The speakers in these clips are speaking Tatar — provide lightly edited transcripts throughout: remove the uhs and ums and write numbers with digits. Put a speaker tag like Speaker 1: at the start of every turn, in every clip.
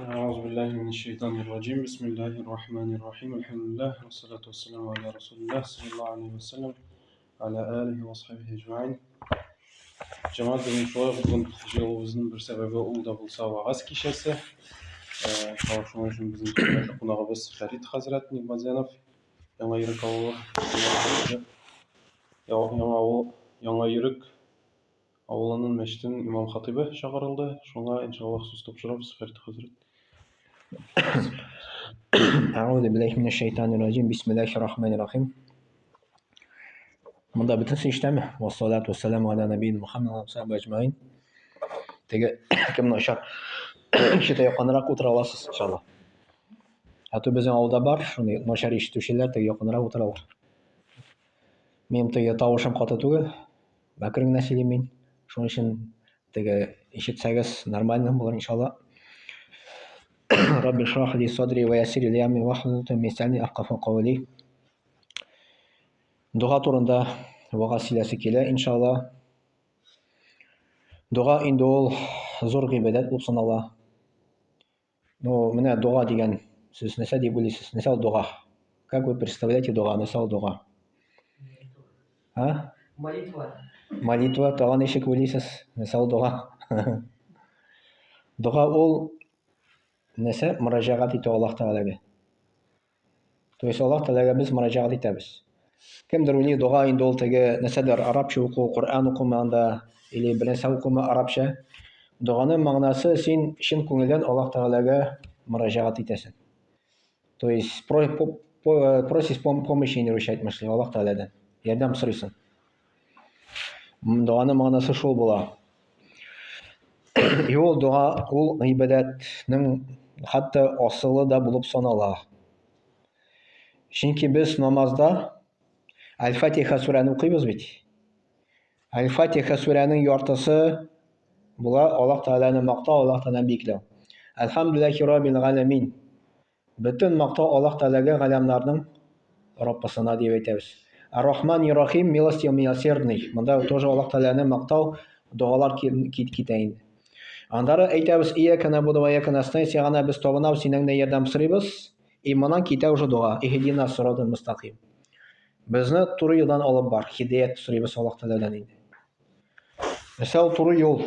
Speaker 1: أعوذ بالله من الشيطان الرجيم بسم الله الرحمن الرحيم الحمد لله والصلاة والسلام على رسول الله صلى الله عليه وسلم على آله وصحبه أجمعين. Cemaat demek bugün yolumuzun bir sebebi o da bulsa vaaz kişisi. Şunun için bizim konağımız Ferit Hazret Nigmazyanov. Яңа Йөрәк авылы. Яңа Йөрәк авылының мәчетенең имам хатибы чыгарылды. Шуңа иншаллах сүз тапшырабыз Фәрит хәзрәт.
Speaker 2: أعوذ بالله من الشيطان الرجيم بسم الله الرحمن الرحيم Munda bitirsin işlemi. Ve salatu ve selamu ala nebiyyin Muhammed ve sahibi ecmaîn. Kimni işar işite yakınırak otura alasız inşallah. Hatta bizim avda var. Şunu noşar işitüşler de yakınırak oturalar. Benim de tavuşum katı түгел. Bakırın nesilimin. Şunun için işitseniz normal olur inşallah. Rabbi şrah li sadri ve yassir li amri vahlul min lisani yafqahu qawli. Dua turunda vaga silasi kela inşallah. Dua indi ol zor ibadat bo'lib sanaladi. Но mana dua degan siz nima deb o'ylaysiz? Misol dua. Как вы представляете dua? Misol dua. Ha? Молитва тагын ничек o'ylaysiz? Misol dua. Dua ol нәрсә? Мөрәҗәгать итә Аллаһ Тәгаләгә. То есть Аллаһ Тәгаләгә без мөрәҗәгать итәбез. Кемдер уйлый дуга инде ул теге нәрсәдер арабча уку, Коръан укымаганда или бернәрсә укыма арабча. Дуганың мәгънәсе син чын күңелдән Аллаһ Тәгаләгә мөрәҗәгать итәсең. То есть просишь помощи не ручать мысли Аллаһ Тәгаләдән. Ярдәм сорыйсың. Дуганың мәгънәсе шул була. И ул дуга, ул ибадәтнең хәтта асылы да булып санала. Чөнки без намазда Аль-Фатиха сүрәне укыйбыз бит. Аль-Фатиха сүрәнең яртысы була Аллаһ Тәгаләне мактау, Аллаһ Тәгаләне бикләү. Әлхәмдүлиллаһи раббил галәмин. Бөтен мактау Аллаһ Тәгаләгә галәмнәрнең Раббысына дип әйтәбез. Ар-Рахман ар-Рахим, милостивый, милосердный. Монда тоже Аллаһ Тәгаләне мактау дуалар китә инде. Андары әйтәбез, ияка набуду ва ияка настаин, сиңа без табынабыз, синең ярдәм сорыйбыз. И моннан китә уже дуа. Иһдина сиратал мустақим. Безне туры юлдан алып бар. Хидаят сорыйбыз Аллаһ Тәгаләдән инде. Мәсәл туры юл.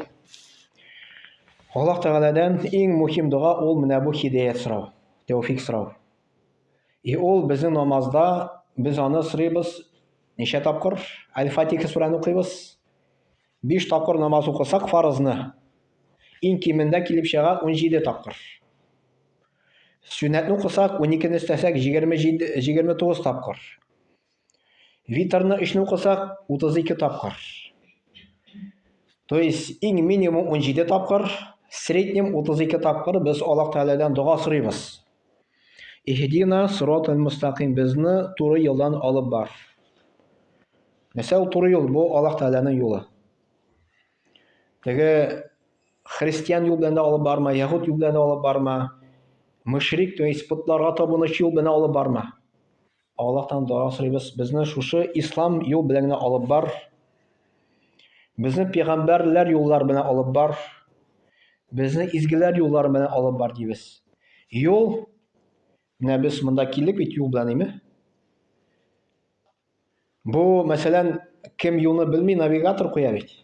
Speaker 2: Аллаһ Тәгаләдән иң мөһим дуа ул менә бу хидаят сорау, тәүфик сорау. И ул безнең намазда без аны сорыйбыз ничә тапкыр? Аль-Фатиха сүрәне укыйбыз. 5 тапкыр намаз укысак фарызны. Иң кимендә килеп чыга 17 тапкыр. Сүннәтне укысак 12-не истәсәк 29 тапкыр. Витрны 3-не укысак 32 тапкыр. То есть иң минимум 17 тапкыр, среднем 32 тапкыр без Аллаһ Тәгаләдән дуа сорыйбыз. Иһдина сиратал мустақим, безне туры юлдан алып бар. Мәсәл туры юл бу Аллаһ Тәгаләнең юлы. Теге христиан юл белән алып барма, яһуд юл белән алып барма, мөшрик, то есть путларга табынучы юл белән алып барма. Аллаһтан дуа сорыйбыз, безне шушы ислам юл белән алып бар. Безне пәйгамбәрләр юллар белән алып бар. Безне изгеләр юллар белән алып бар дибез. Юл менә без монда килдек бит юл белән име? Бу, мәсәлән, кем юлны белми, навигатор куя бит.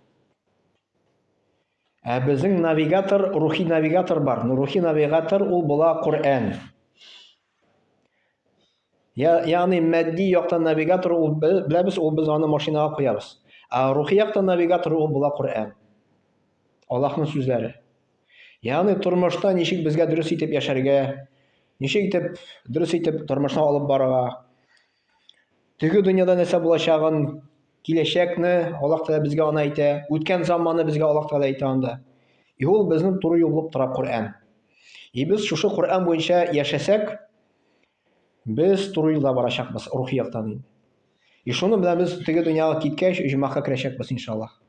Speaker 2: Ә безнең навигатор, рухи навигатор бар. Рухи навигатор ул була Коръан. Ягъни матди яктан навигатор ул беләбез, ул без аны машинага куябыз. Ә рухи яктан навигатор ул була Коръан. Аллаһның сүзләре. Ягъни тормышта ничек безгә дөрес итеп яшәргә, ничек итеп дөрес итеп тормышны алып барырга. Теге дөньяда нәрсә булачагын, киләчәкне Аллаһ Тәгалә безгә аны әйтә, үткән заманны безгә Аллаһ Тәгалә әйтә анда. И ул безнең туры юл булып тора Коръан. И без шушы Коръан буенча яшәсәк, без туры юлда барачакбыз рухи яктан. И шуны белән без теге дөньяга киткәч, җимәгә керәчәкбез иншаллах.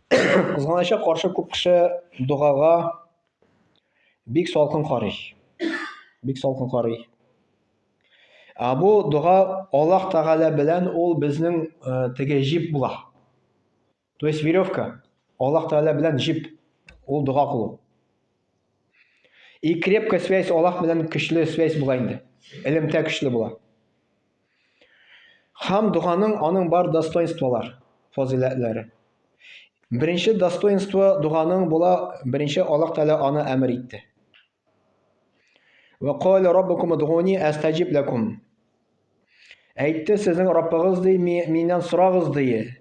Speaker 2: Кызганычка каршы күп кеше дугага бик салкын карый. Бик салкын карый. Бу дуга Аллаһ Тәгалә белән ул безнең теге җип була. То есть веревка Аллаһ Тәгалә белән җип ул дуга кылу. И крепкая связь Аллах белән көчле связь була инде. Илемтә көчле була. Һәм дуганың аның бар достоинстволар, фазилатлары. Беренче достоинство дуганың була, беренче Аллаһ Тәгалә аны әмер итте. Ва қала раббукум удгуни астаҗиб лакум. Әйтте, сезнең Раббыгыз ди, миннән сорагыз ди.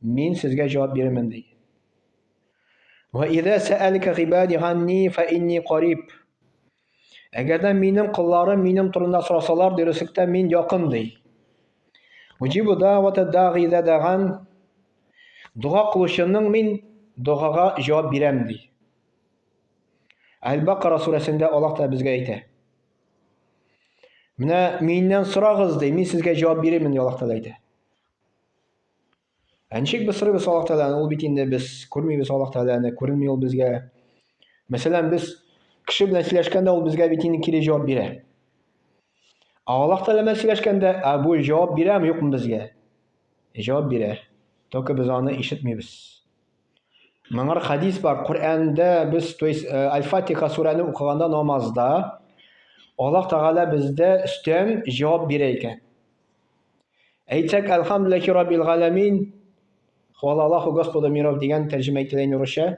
Speaker 2: Мин сезгә җавап бирәмен ди. Ва идә сәалика гибади ганни фа инни қариб. Әгәрдә минем кулларым минем турында сорасалар, дөреслектә мин якын ди. Уҗибу даъвата дағи идә даган. Дуга кылучының мин дугага җавап бирәм ди. Әл-Бакара сүрәсендә Аллаһ та безгә әйтә. Менә миннән сорагыз ди, мин сезгә җавап бирәмен ди Аллаһ та әйтә. Ничек без сорыйбыз Аллаһ Тәгаләне? Ул бит инде без күрмибез Аллаһ Тәгаләне, күренми ул безгә. Мәсәлән, без кеше белән сөйләшкәндә ул безгә бит инде кире җавап бирә. Аллаһ Тәгалә белән сөйләшкәндә, бу җавап бирәме, юкмы безгә? Җавап бирә. Только без аны ишетмибез. Моңар хадис бар. Коръәндә без, то есть Аль-Фатиха сүрәне укыганда намазда Аллаһ Тәгалә бездә өстән җавап бирә икән. Әйтсәк, Әлхәмдүлиллаһи Раббил галәмин, Хвала Аллаху Господу миров дигән тәрҗемә ителә русча.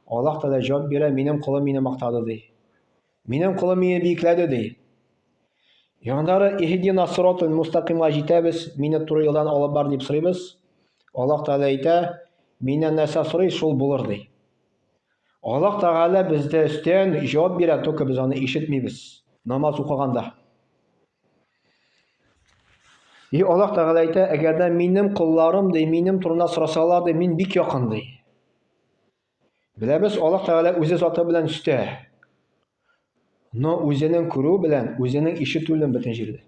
Speaker 2: Аллаһ Тәгалә җавап бирә, минем кулым мине мактады ди. Минем кулым мине биекләде ди. Яңдары иһдина сиротул мустақимга җитәбез, мине туры юлдан алып бар дип сорыйбыз. Аллаһ Тәгалә әйтә, миннән нәрсә сорый, шул булыр ди. Аллаһ Тәгалә бездә өстән җавап бирә, только без аны ишетмибез намаз укыганда. И Аллаһ Тәгалә әйтә, әгәрдә минем кулларым ди, минем турында сорасалар ди, мин бик якын ди. Беләбез, Аллаһ Тәгалә үзе заты белән үстә. Но үзенең күрү белән, үзенең ишетү белән бөтен җирдә.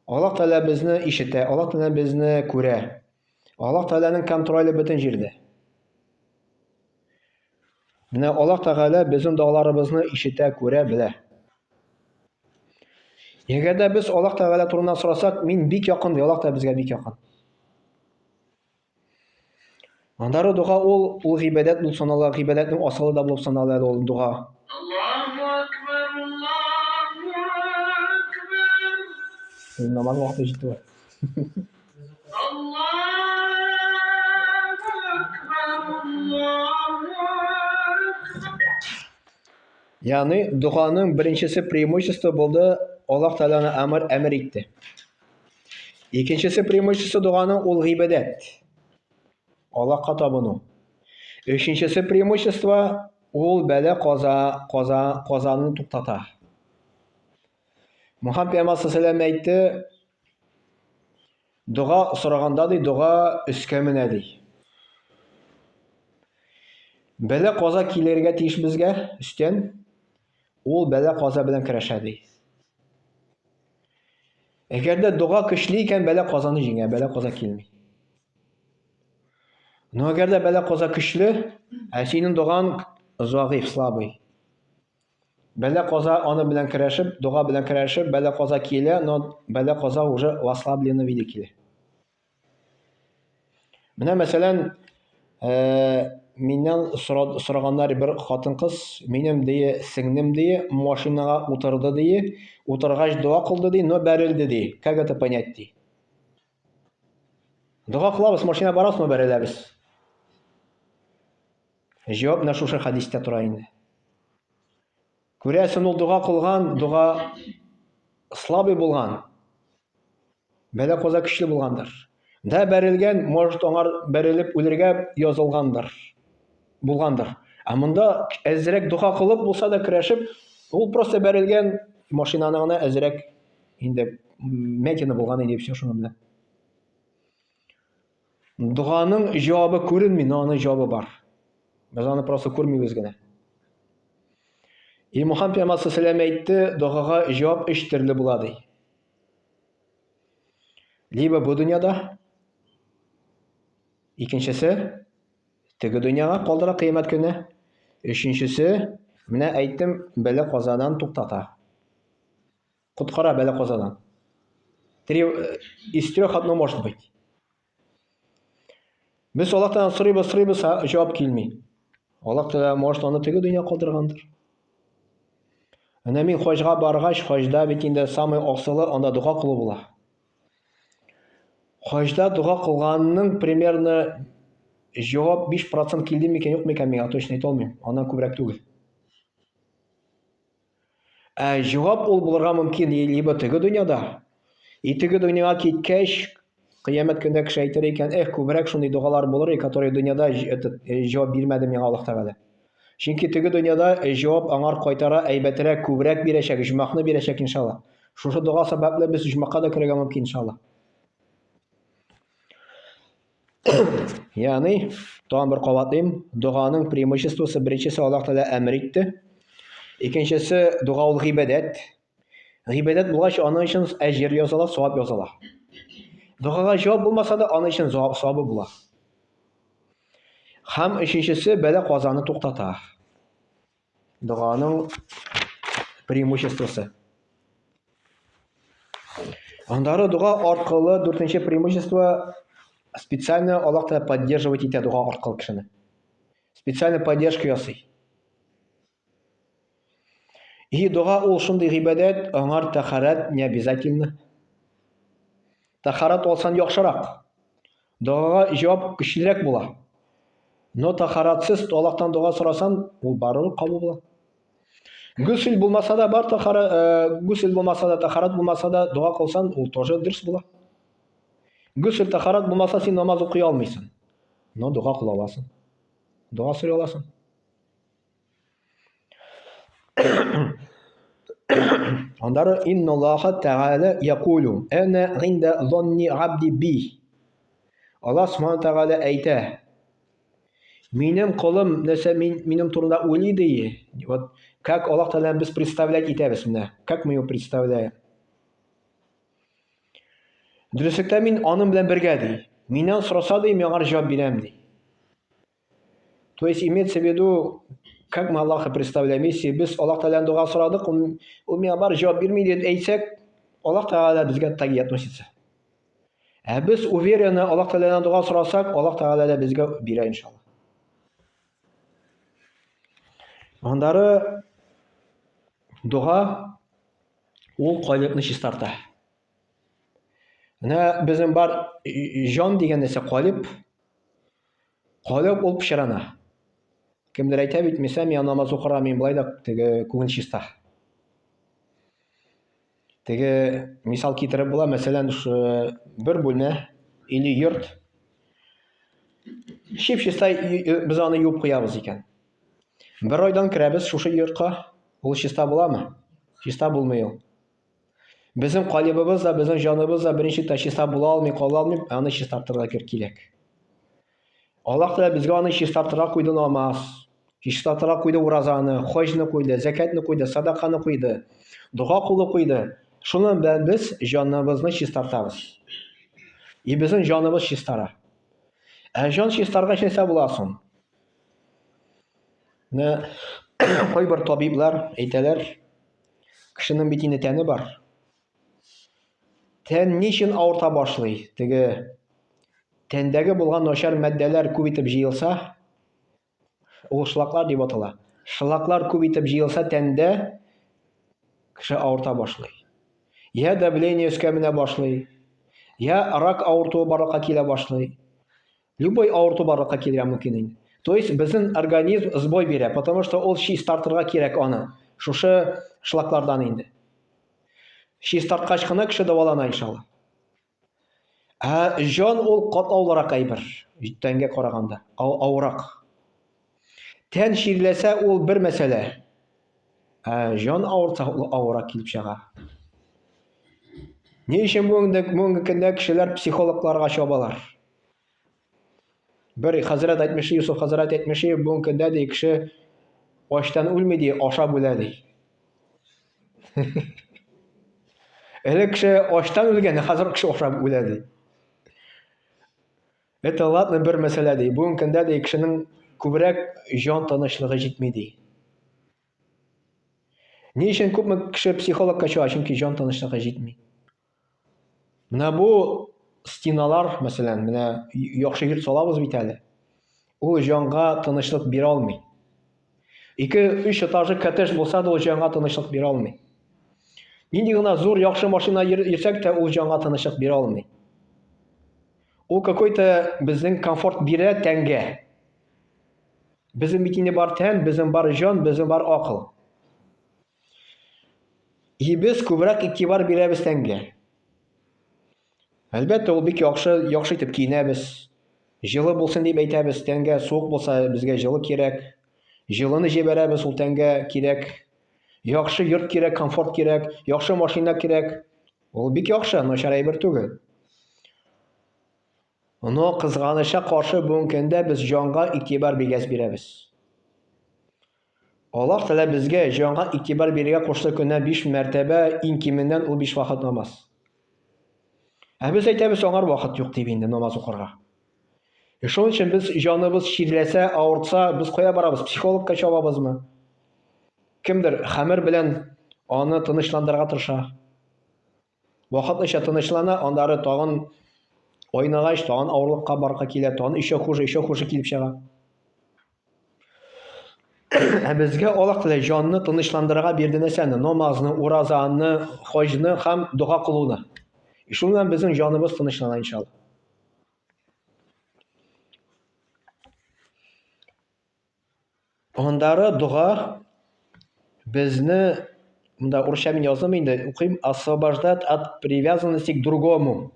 Speaker 2: Аллаһ Тәгалә безне ишетә, Аллаһ Тәгалә безне күрә. Аллаһ Тәгаләнең контроле бөтен җирдә. Менә Аллаһ Тәгалә безнең дуаларыбызны ишетә, күрә, белә. Әгәрдә без Аллаһ Тәгалә турында сорасак, мин бик якын ди, Аллаһ та безгә бик якын. Андары дуга ул гыйбадәт булып санала, гыйбадәтнең асылы да булып санала ул дуга. Аллаһу акбар, Аллаһу акбар. Намаз вакыты җитте. Аллаһу акбар, Аллаһу акбар. Ягъни дуганың беренчесе преимущество булды, Аллаһ Тәгаләне әмер итте. Икенчесе преимущество дуганың ул гыйбадәт. Аллаһка табыну. Өченчесе преимущество ул бәла казаны туктата. Мөхәммәд пәйгамбәр саллаллаху алейһи әйтте, дуга сораганда ди, дуга өскә менә ди. Бәла каза килергә тиеш безгә өстән, ул бәла каза белән көрәшә ди. Әгәрдә дуга көчле икән, бәла казаны җиңә, бәла каза килми. Но әгәрдә бәла каза көчле, синең дугаң зәгыйф, слабый. Бәла каза аны белән көрәшеп, дуга белән көрәшеп, бәла каза килә, но бәла каза уже в ослабленном виде килә. Менә мәсәлән, миннән сораганнар бер хатын-кыз, минем ди, сеңнем ди, машинага утырды ди, утыргач дуа кылды ди, но бәрелде ди. Как это понять ди? Дуа кылабыз, машина барасызмы, бәреләбез? Җавап менә шушы хадистә тора инде. Күрәсең, ул дуа кылган, дуа слабый булган. Бәла каза көчле булгандыр. Да бәрелгән, может аңар бәрелеп үлергә язылгандыр. Булгандыр. Монда әзрәк дуа кылып булса да көрәшеп, ул просто бәрелгән, машинаның гына әзрәк инде мәтине булган иде, все шуны белән. Дуаның җавабы күренми, но аның җавабы бар. Без аны просто күрмибез генә. И Мөхәммәд пәйгамбәр саллаллаху алейһи әйтте, дугага җавап өч төрле була ди. Либо бу дөньяда, икенчесе теге дөньяга калдыра кыямәт көне, өченчесе менә әйттем, бәла казадан туктата. Коткара бәла казадан. Из трех одно может быть. Без Аллаһтан сорыйбыз, җавап килми. Аллаһ Тәгалә может аны теге дөнья калдыргандыр. Менә мин хаҗга баргач, хаҗда бит инде самый асылы анда дуга кылу була. Хаҗда дуга кылганның примерно җавап 5% килде микән, юк микән, миңа точно әйтә алмыйм. Аннан күбрәк түгел. Җавап ул булырга мөмкин либо теге дөньяда, теге дөньяга киткәч, кыямәт көндә кеше әйтер икән, күбрәк шундый дугалар булыр, которые дөньяда җавап бирмәде миңа Аллаһ Тәгалә. Чөнки теге дөньяда җавап аңар кайтара әйбәтрәк, күбрәк бирәчәк, җмахны бирәчәк иншалла. Шушы дуга сәбәпле без җмахка да керергә мөмкин иншалла. Ягъни, тагын бер кабатлыйм, дуганың преимуществосы беренчесе Аллаһ Тәгалә әмер итте. Икенчесе дуга ул гыйбадәт. Гыйбадәт булгач, аның өчен әҗр языла, савап языла. Дугага җавап булмаса да, аның өчен савабы була. Һәм өченчесе бәла казаны туктата. Дуганың преимуществосы. Андары дуга аркылы дүртенче преимущество специально Аллаһ Тәгалә поддерживать итә дуга аркылы кешене. Специально поддержка ясый. Дуга ул шундый гыйбадәт, аңар тахарат не обязательно. Тахарат алсаң яхшырак. Дугага җавап көчлерәк була. Но тахаратсыз Аллаһтан дуга сорасаң, ул барыбер кабул була. Гусл булмаса да бар тахарат, гусл булмаса да тахарат булмаса да дуга кылсаң, ул тоже дөрес була. Гусл тахарат булмаса син намаз укый алмыйсың. Но дуга кыла аласың. Дуга сорый аласың. Андары инна Аллаһа Тәгалә якулу ана гинда занни абди би. Аллаһ Субхану Тәгалә әйтә: Минем кулым нәрсә минем турында уйлый ди. Вот как Аллаһ Тәгалә без представлять итәбез менә. Как мы его представляем? Дөреслектә мин аның белән бергә ди. Миннән сораса ди, миңа җавап бирәм ди. То есть имеется в виду, как мы Аллаха представляем, если без Аллаһ Тәгаләдән дуга сорадык, ул миңа бар җавап бирми дип әйтсәк, Аллаһ Тәгалә безгә так относится. Без уверены Аллаһ Тәгаләдән дуга сорасак, Аллаһ Тәгалә дә безгә бирә иншалла. Андары дуга ул калыпны чистарта. Менә безнең бар җан дигән нәрсә калып. Калып ул пешерана. Кемдер әйтә бит, мин намаз укырга, мин болай да теге күңел чиста. Теге мисал китереп була, мәсәлән, бер бүлмә или йорт. Чип-чиста без аны юып куябыз икән. Бер айдан керәбез шушы йортка, ул чиста буламы? Чиста булмый ул. Безнең калыбыбыз да, безнең җаныбыз да беренче чиста була алмый, кала алмый, аны чистартырга кирәк. Аллаһ Тәгалә безгә аны чистартырга куйды намаз, чистартырга куйды уразаны, хаҗны куйды, закатны куйды, садаканы куйды, дуга кылу куйды. Шуның белән без җаныбызны чистартабыз. Безнең җаныбыз чистара. Җан чистаргач нәрсә була соң? Кайбер табиблар әйтәләр, кешенең бит инде тәне бар. Тән ничен авырта башлый? Теге тәндәге булган начар матдәләр күп итеп җыелса, ул шлаклар дип атала. Шлаклар күп итеп җыелса тәндә, кеше авырта башлый. Я давление өскә менә башлый, я рак авыртуы барлыкка килә башлый. Любой авырту барлыкка килергә мөмкин инде. То есть безнең организм сбой бирә, потому что ул чистартырга кирәк аны. Шушы шлаклардан инде. Чистарткач кына кеше дәвалана иншалла. Җан ул катлаулырак әйбер, тәнгә караганда, авырак. Тән чирләсә ул бер мәсьәлә. Җан авырса ул авырак килеп чыга. Ни өчен бүгенге көндә кешеләр психологларга чабалар? Бер хәзрәт әйтмеши, Юсуф хәзрәт әйтмеши, бүгенге көндә ди кеше ачтан үлми ди, ашап үлә ди. Элек кеше ачтан үлгән, хәзер кеше ашап үлә ди. Это ладно бер мәсьәлә ди. Бүгенге көндә ди кешенең күбрәк җан тынычлыгы җитми ди. Ни өчен күпме кеше психологка чыга, чөнки җан тынычлыгы җитми. Менә бу стеналар, мәсәлән, менә яхшы йорт салабыз бит әле. Ул җанга тынычлык бирә алмый. 2-3 этажы коттедж булса да ул җанга тынычлык бирә алмый. Нинди гына зур яхшы машина йөрсәк тә ул җанга тынычлык бирә алмый. Ул какой-то безнең комфорт бирә тәнгә. Безнең бит инде бар тән, безнең бар җан, безнең бар акыл. И без күбрәк игътибар бирәбез тәнгә. Әлбәттә, ул бик яхшы итеп киенәбез. Җылы булсын дип әйтәбез тәнгә, суык булса безгә җылы кирәк. Җылыны җибәрәбез ул тәнгә кирәк. Яхшы йорт кирәк, комфорт кирәк, яхшы машина кирәк. Ул бик яхшы, начар әйбер түгел. Но кызганычка каршы бүгенге көндә без җанга игътибар бигәс бирәбез. Аллаһ Тәгалә безгә җанга игътибар бирергә кушты көненә 5 мәртәбә, иң кимендән ул 5 вакыт намаз. Ә без әйтәбез, аңар вакыт юк дип инде намаз укырга. Шуның өчен без җаныбыз чирләсә, авыртса, без кая барабыз? Психологка чабабызмы? Кемдер хәмер белән аны тынычландырырга тырыша. Вакытлыча тынычлана, аннары тагын ойнагач, тагын авырлыкка барырга килә, тагын еще хуже килеп чыга. Ә безгә Аллаһ Тәгалә җанны тынычландырырга бирде нәрсәне? Намазны, уразаны, хаҗны һәм дуга кылуны. Шуның белән безнең җаныбыз тынычлана иншалла. Ондары дуга безне, монда урысча мин яздым инде, укыйм, освобождать от привязанности к другому.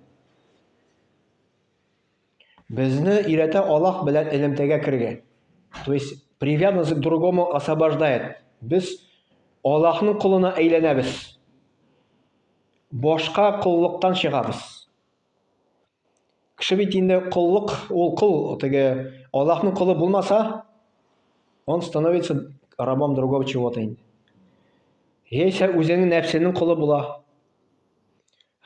Speaker 2: Безне өйрәтә Аллаһ белән элемтәгә кергән. То есть привязанность к другому освобождает. Без Аллаһның кулына әйләнәбез. Башка куллыктан чыгабыз. Кеше бит инде куллык, ул кул, теге Аллаһның кулы булмаса, он становится рабом другого чего-то инде. Яисә үзенең нәфсенең кулы була.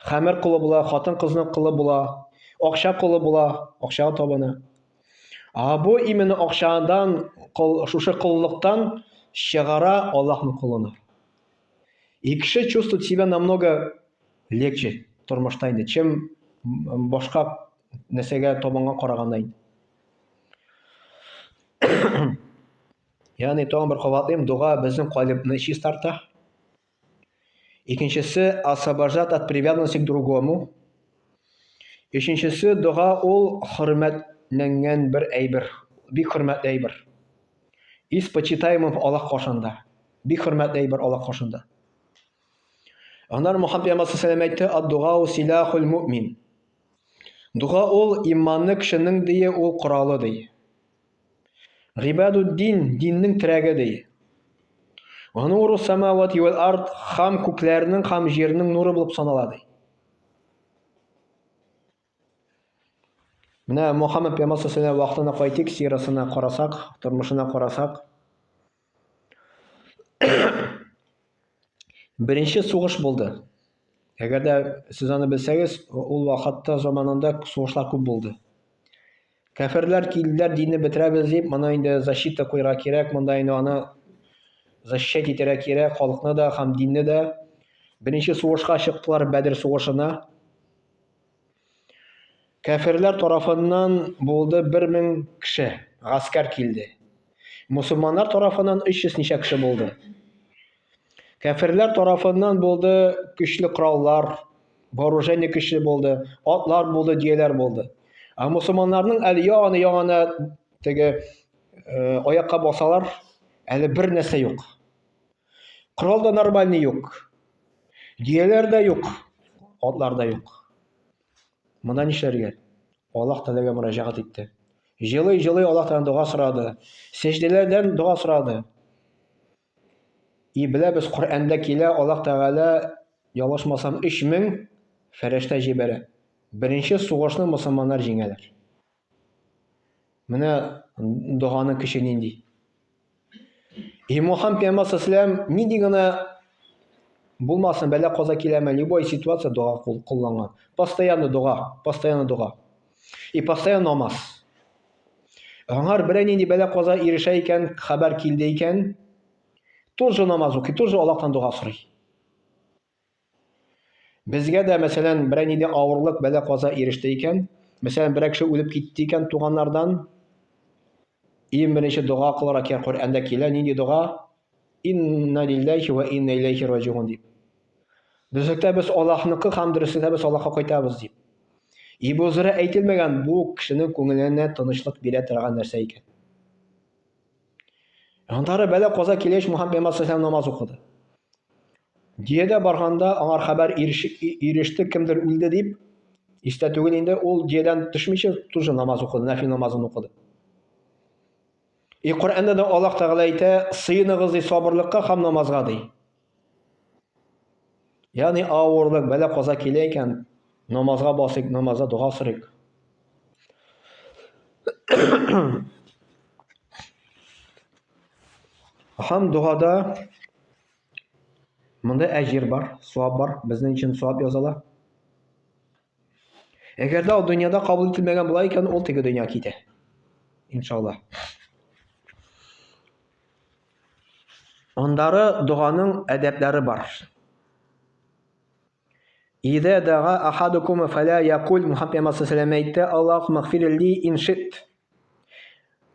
Speaker 2: Хәмер кулы була, хатын-кызның кулы була, акча кулы була, акчага табына. Бу именно акчадан, шушы куллыктан чыгара Аллаһның кулына. И кеше чувствует себя намного легче тормышта инде, чем башка нәрсәгә табынга караганда инде. Ягъни тагын бер кабатлыйм, дуга безнең калыбны чистарта. Икенчесе освобождать от привязанности к другому. Өченчесе дуга ул хөрмәтләнгән бер әйбер, бик хөрмәтле әйбер. Из почитаемых Аллаһ кашында. Бик хөрмәтле әйбер Аллаһ кашында. Аннан Мухаммад пәйгамбәр саллаллаху алейһи ва саллям әйтте: "Ад-дугау силахул муъмин." Дуга ул иманны кешенең дие, ул коралы дие. Гибадуд-дин, диннең терәге дие. Ва нуру самавати вал ард, хам күкләрнең, хам җирнең нуры булып санала дие. Менә Мухаммад пәйгамбәр саллаллаху алейһи ва саллям вакытына кайтыйк, сирасына карасак, тормышына карасак. Беренче сугыш булды. Әгәр дә сез аны белсәгез, ул вакытта заманында сугышлар күп булды. Кафирләр килделәр, динне бетерәбез дип, моны инде защита куйырга кирәк, монда инде аны защищать итәргә кирәк, халыкны да һәм динне дә. Беренче сугышка чыктылар, Бәдер сугышына. Кафирләр тарафыннан булды 1000 кеше, гаскәр килде. Мусулманнар тарафыннан 300 ничә кеше булды. Кафирләр тарафыннан булды көчле кораллар, вооружение көчле булды, атлар булды, дияләр булды. Мусулманнарның әле ягына теге аякка басалар, әле бер нәрсә юк. Корал да нормальный юк. Дияләр дә юк, атлар да юк. Монда нишләргә? Аллаһ Тәгаләгә мөрәҗәгать итте. Җылы-җылы Аллаһтан дуга сорады. Сәҗдәләрдән дуга сорады. И беләбез, Коръәндә килә, Аллаһ Тәгалә ялгышмасам 3000 фәрештә җибәрә. Беренче сугышны мусулманнар җиңәләр. Менә дуганың көче нинди. Мухаммад пәйгамбәр саллаллаху нинди гына булмасын, бәла каза киләме, любой ситуация дуга кулланган. Постоянно дуга. И постоянно намаз. Аңар берәр нинди бәла каза ирешә икән, хәбәр килде икән, тоже намаз укый, тоже Аллаһтан дуга сорый. Безгә дә мәсәлән берәр нинди авырлык бәла каза иреште икән, мәсәлән берәр кеше үлеп китте икән туганнардан, Иң беренче дуга кылырга Коръәндә килә, нинди дуга? Инна лиллаһи ва инна илейһи раҗиғун дип. Дөреслекдә без Аллаһныкы һәм дөреслекдә без Аллаһка кайтабыз дип. Бу зура әйтелмәгән, бу кешенең күңеленә тынычлык бирә торган нәрсә икән. Андары бәла каза килеш Мөхәммәд пәйгамбәр намаз укыды. Диядә барганда аңар хәбәр иреште, кемдер үлде дип. Истә түгел инде, ул диядән төшмичә тоже намаз укыды, нафил намазын укыды. Коръәндә дә Аллаһ Тәгалә әйтә: "Сыйныгыз ди сабырлыкка һәм намазга" ди. Ягъни авырлык, бәла каза килә икән, намазга басыйк, намазда дуга сорыйк. Һәм дугада монда әҗир бар, савап бар, безнең өчен савап языла. Әгәр дә дөньяда кабул ителмәгән була икән, ул теге дөнья китә. Иншаллах. Андары дуганың әдәпләре бар. Идә дага ахадукум фала якул, Мөхәммәд пәйгамбәр әйтте: "Аллаһумма гфир ли ин шит,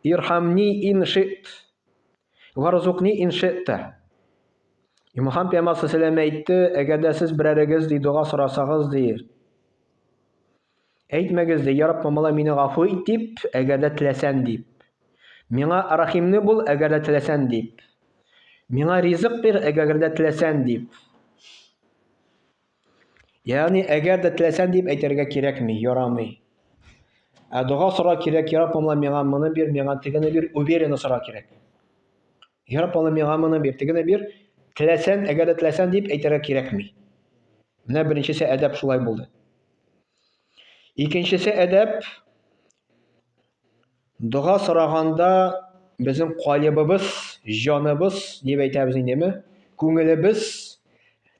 Speaker 2: ирхамни ин шит, варзукни ин шитта." Мөхәммәд пәйгамбәр әйтте: "Әгәр дә сез берәрегез ди дуга сорасагыз ди, әйтмәгез ди, я Раббым, мине гафу ит дип, әгәр дә теләсәң дип. Миңа рахимне бул, әгәр дә теләсәң дип. Миңа ризык бир, әгәр дә теләсәң дип." Ягъни әгәр дә теләсәң дип әйтергә кирәкми, ярамый. Дуга сора кирәк, я Раббым, миңа моны бир, миңа тегене бир, уверенно сора кирәк. Я Раббым, миңа моны бир, тегене бир, теләсәң, әгәр дә теләсәң дип әйтергә кирәкми. Менә беренчесе әдәп шулай булды. Икенчесе әдәп, дуга сораганда безнең калбыбыз, җаныбыз, дип әйтәбез индеме, күңелебез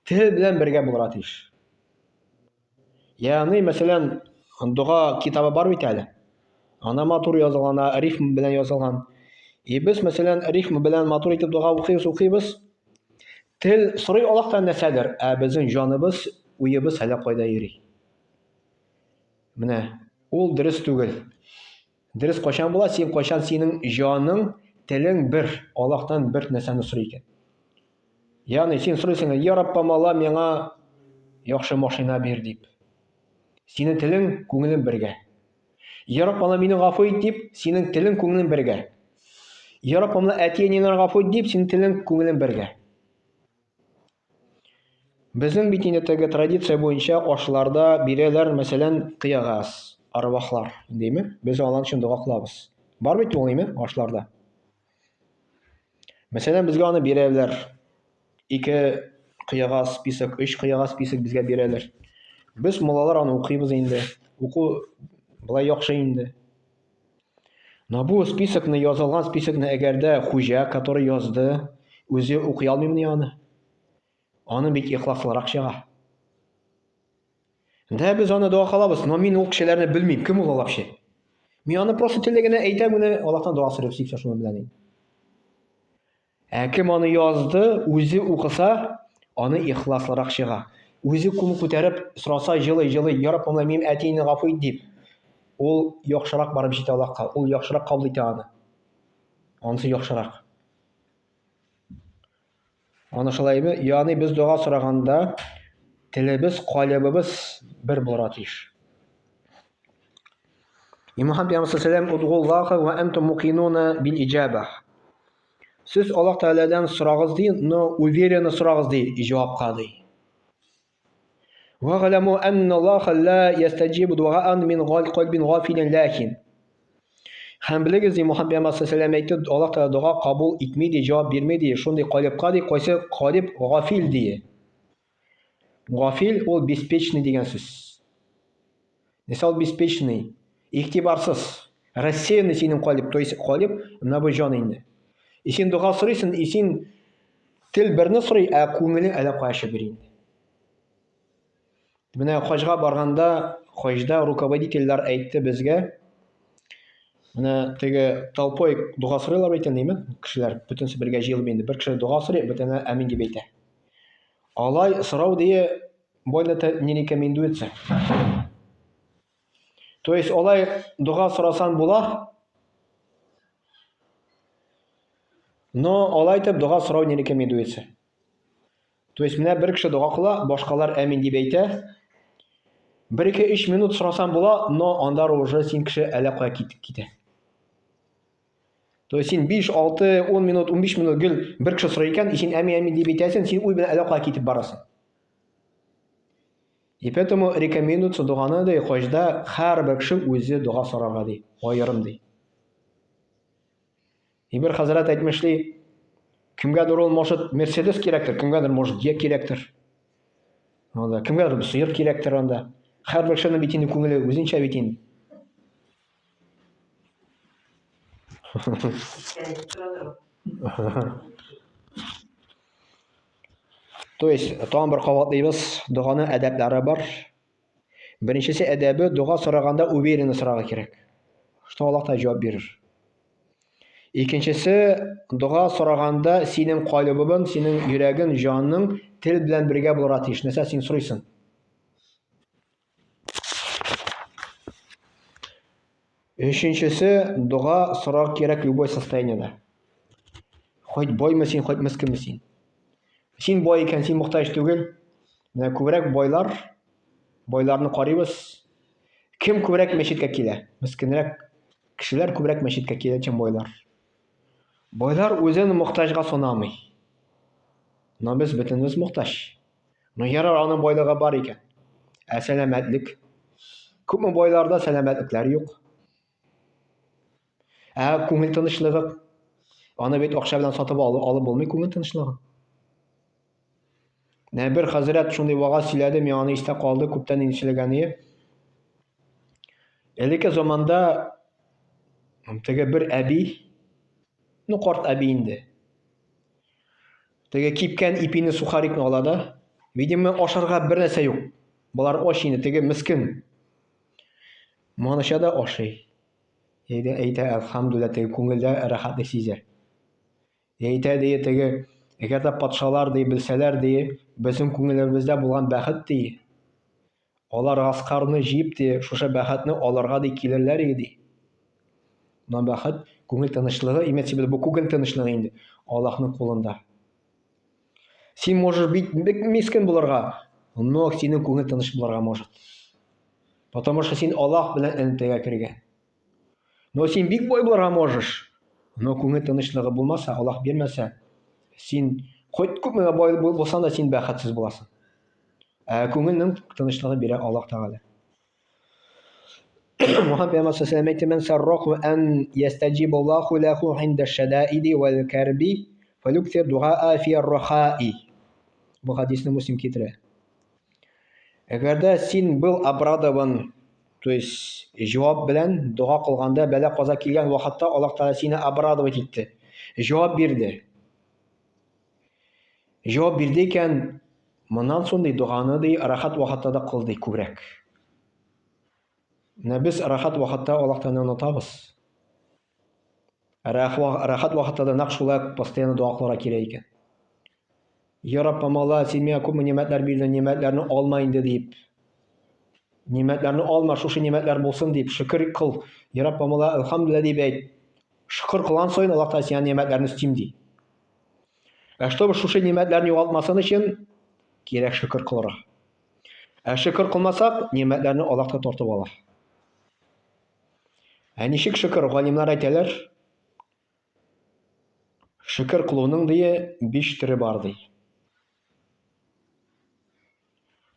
Speaker 2: тел белән бергә булырга тиеш. Ягъни, мәсәлән, дуга китабы бар бит әле. Ана матур язылган, рифм белән язылган. Без, мәсәлән, рифм белән матур итеп дуга укыйбыз. Тел сорый Аллаһтан нәрсәдер, безнең җаныбыз, уебыз әле кайда йөри. Менә ул дөрес түгел. Дөрес кайчан була? Кайчан синең җаның, телең бер, Аллаһтан бер нәрсәне сорый икән. Ягъни син сорыйсың: "Я Раббым, миңа яхшы машина бир" дип. Синең телең, күңелең бергә. "Я Раббым, мине гафу ит" дип, синең телең, күңелең бергә. "Я Раббым, әти-әниләрне гафу ит" дип, синең телең, күңелең бергә. Безнең бит инде теге традиция буенча ашларда бирәләр, мәсәлән, кыягаз, арвахлар, димме? Без алар өчен дуга кылабыз. Бар бит ул, име, ашларда. Мәсәлән, безгә аны бирәләр. 2 кыягаз список, 3 кыягаз список безгә бирәләр. Без муллалар аны укыйбыз инде. Уку булай яхшы инде. Но бу списокны язылган списокны әгәр дә хуҗа, который язды, үзе укый алмыймыни аны? Аны бит ихласлырак чыга. Дә без аны дуга кылабыз, но мин ул кешеләрне белмим, кем ул вообще. Мин аны просто телегенә әйтәм, менә Аллаһтан дуга сорап сиксә шуны белән. Кем аны язды, үзе укыса, аны ихласлырак чыга. Үзе кулын күтәреп сораса, җылый, "Я Раббым, мин әтине гафу ит" дип. Ул яхшырак барып җитә Аллаһка, ул яхшырак кабул итә аны. Анысы яхшырак. Аны шулаймы? Ягъни без дуга сораганда телебез, калбыбыз бер булырга тиеш. Мөхәммәд пәйгамбәр "Удгуллаха ва антум мукинуна бил иҗаба." Сез Аллаһ Тәгаләдән сорагыз ди, но уверенно сорагыз ди, җавапка ди. "Ва галаму анна Аллаһа ла ястаҗибу дугаан мин калбин гафилин лакин." Һәм белегез ди, Мөхәммәд пәйгамбәр әйтте, Аллаһ Тәгалә дуга кабул итми ди, җавап бирми ди, шундый калбка ди, кайсы калб гафил ди. Гафил ул беспечный дигән сүз. Нисә ул беспечный? Игътибарсыз, рассеянный синең калб, то есть калб менә бу җан инде. Син дуга сорыйсың, син тел берне сорый, күңелең әле кайчы бер инде. Менә хаҗга барганда, хаҗда руководительләр әйтте безгә, менә теге толпой дуга сорыйлар бит инде, кешеләр бөтенсе бергә җыелып инде. Бер кеше дуга сорый, бөтенләй амин дип әйтә. Алай сорау дие больно не рекомендуется. То есть алай дуга сорасан була, Но алай итеп дуга сорау не рекомендуется. То есть менә бер кеше дуга кыла, башкалар амин дип әйтә. 1-2-3 минут сорасаң була, но анда уже син кеше әллә кая китеп китә. То есть син 5, 6, 10 минут, 15 минут гел бер кеше сорый икән, син амин дип әйтәсең, син уй белән әллә кая китеп барасың. И поэтому рекомендуется дуганы ди хаҗда һәрбер кеше үзе дуга сорарга ди, аерым ди. И бер хәзрәт әйтмешли, кемгәдер ул может Мерседес кирәктер, кемгәдер может Е кирәктер. Анда кемгәдер сыер кирәктер анда. Һәрбер кешенең бит инде күңеле үзенчә бит инде. То есть, тагын бер кабатлыйбыз, дуганың әдәпләре бар. Беренчесе әдәбе, дуга сораганда уверенно сорарга кирәк. Что Аллаһ та җавап бирер. Икенчесе, дуга сораганда синең калбың, синең йөрәгең, җаның тел белән бергә булырга тиеш. Нәрсә син сорыйсың? Өченчесе, дуга сорарга кирәк любой состояниедә. Хоть боймы син, хоть мискинме син. Син бай икән, син мохтаҗ түгел. Менә күбрәк байларны карыйбыз. Кем күбрәк мәчеткә килә? Мискинрәк кешеләр күбрәк мәчеткә килә, чем байлар. Байлар үзен мохтаҗга санамый. Но без бөтенбез мохтаҗ. Но ярар аның байлыгы бар икән. Сәламәтлек. Күпме байларда сәламәтлекләр юк. Күңел тынычлыгы. Аны бит акча белән сатып алып булмый күңел тынычлыгын. Бер хәзрәт шундый вагаз сөйләде, миңа аны истә калды, күптән инде сөйләгәне. Элекке заманда теге бер әби, карт әби инде. Теге кипкән ипине сухарикны ала да, видимо, ашарга бер нәрсә юк. Булар аш инде, теге мискин. Маныча да ашый. Әйтә, әлхәмдүлилләh, теге күңелдә рәхәтлек сизә. Әйтә ди, теге әгәр дә патшалар ди белсәләр ди, безнең күңелебездә булган бәхет ди. Алар аскарны җыеп ди, шушы бәхетне аларга ди килерләр иде. Но бәхет, күңел тынычлыгы, имеется в виду бу күңел тынычлыгы инде Аллаһның кулында. Син можешь бит мискин булырга, но синең күңел тыныч булырга может. Потому что син Аллаһ белән элемтәгә кергән. Но син бик бай булырга можешь. Но күңел тынычлыгы булмаса, Аллаһ бирмәсә, син хоть күпме бай булсаң да син бәхетсез буласың. Күңелнең тынычлыгы бирә Аллаһ Тәгалә. Мухаммад пәйгамбәр саллаллаху алейхи ва саллям сарраху ан ястаҗиба Аллаһу лаху инда шадаиди вал карби фалюктир дуаа фи ар-рахаи. Бу хадисны Муслим китерә. Әгәр дә син был обрадован, то есть җавап белән дуа кылганда бәла каза килгән вакытта Аллаһ Тәгалә сине обрадовать итте. Җавап бирде. Җавап бирде икән, моннан соң дуганы рәхәт вакытта да кыл күбрәк. Без рәхәт вакытта Аллаһ Тәгаләне онытабыз. Рәхәт вакытта да нәкъ шулай постоянно дуа кылырга кирәк икән. Я Раббым, Алла, син миңа күпме нимәтләр бирдең, нимәтләрне алма инде дип. Нимәтләрне алма, шушы нимәтләр булсын дип шөкер кыл. Я Раббым, Алла, әлхәмдүлилләh дип әйт. Шөкер кылган саен Аллаһ Тәгалә сиңа нимәтләрне үстим ди. Чтобы шушы нимәтләрне югалтмасын өчен кирәк шөкер кылырга. Шөкер кылмасак, нимәтләрне Аллаһ та тартып ала. Ничек шөкер? Галимнар әйтәләр, шөкер кылуның 5 төре бар ди.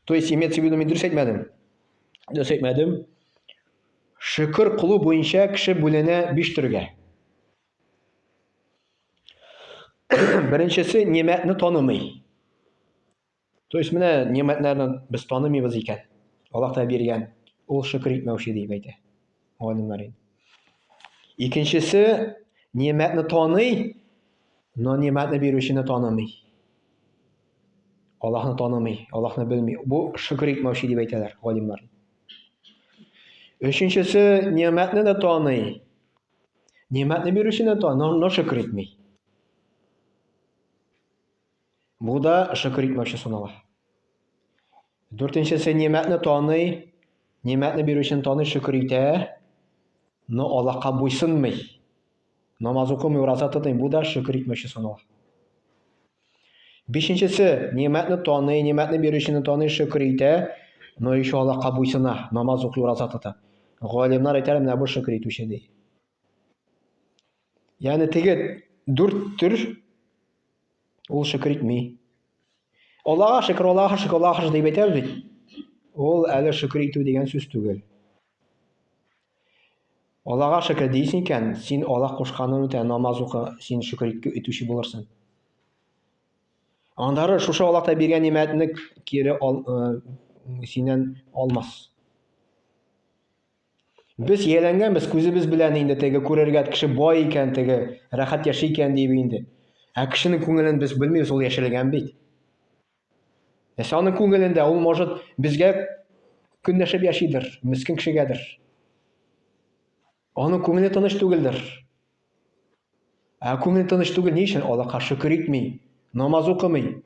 Speaker 2: То есть, имеется в виду, мин дөрес әйтмәдем. Шөкер кылу буенча кеше бүленә 5 төргә. Беренчесе нимәтне танымый. То есть, менә нимәтләрне без танымыйбыз икән. Аллаһ та биргән. Ул шөкер итмәүче дип әйтә. Галимнар. Икенчесе нимәтне таный, но нимәтне бирүчене танымый. Аллаһны танымый, Аллаһны белми. Бу шөкер итмәүче дип әйтәләр галимнар. Өченчесе нимәтне дә таный. Нимәтне бирүчене таный, но шөкер итми. Бу да шөкер итмәүче санала. Дүртенчесе нимәтне таный, нимәтне бирүчене таный, шөкер итә, но Аллаһка буйсынмый. Namaz укымый, ураза тотмый, bu da shukr etmoqchi sanaladi. Beshinchisi, ne'matni toniy, ne'matni berishini toniy, shukr etadi. No inshaalloh qabuysina, namoz o'qiy, roza tutadi. G'olimlar aytadi, mana bu shukr etuvchi deydi. Ya'ni tegi 4 tur ul shukr etmay. Allohga shukr, Allohga shukr, Allohga shukr deb aytamiz bit. Ул әле шөкер итү дигән сүз түгел. Аллага шөкер дейсең икән, син Аллах кушканын үтә намаз укы, син шөкер итүче булырсың. Андары шушы Аллахта биргән нимәтне кире синнән алмас. Без яләнгәнбез күзебез белән инде теге күрергә кеше бай икән, теге рәхәт яши икән дип инде. Ә кешенең күңелен без белмибез, ул яшәлгән бит. Аның күңелендә ул может безгә көнләшеп яшидер, мискин кешегәдер. Аның күңеле тыныч түгелдер. Ә күңеле тыныч түгел ни өчен? Аллаһка шөкер итми, намаз укымый.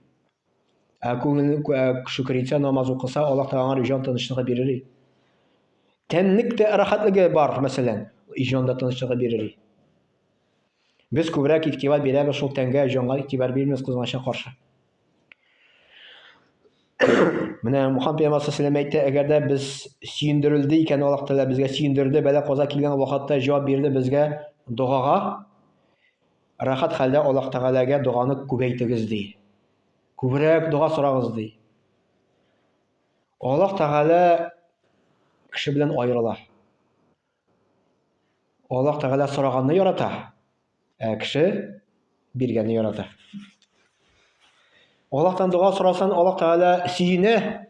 Speaker 2: Ә күңеле шөкер итсә, намаз укыса, Аллаһ Тәгалә җан тынычлыгы бирер. Тәнлектә рәхәтлеге бар, мәсәлән, җанда тынычлыгы бирер. Без күбрәк игътибар бирәбез шул тәнгә, җанга игътибар бирмибез кызганыча каршы. Менә Мухаммад пәйгамбәр саллаллаху алейһи ва сәллям әйтте, әгәр дә без сөендерелде икән, Аллаһ Тәгалә безгә сөендерде, бәла каза килгән вакытта җавап бирде безгә дугага, рәхәт хәлдә Аллаһ Тәгаләгә дуганы күбәйтегез ди. Күбрәк дуга сорагыз ди. Аллаһ Тәгалә кеше белән аерыла. Аллаһ Тәгалә сораганны ярата, ә кеше биргәнне ярата. Аллаһтан дуга сорасаң, Аллаһ Тәгалә сөенә,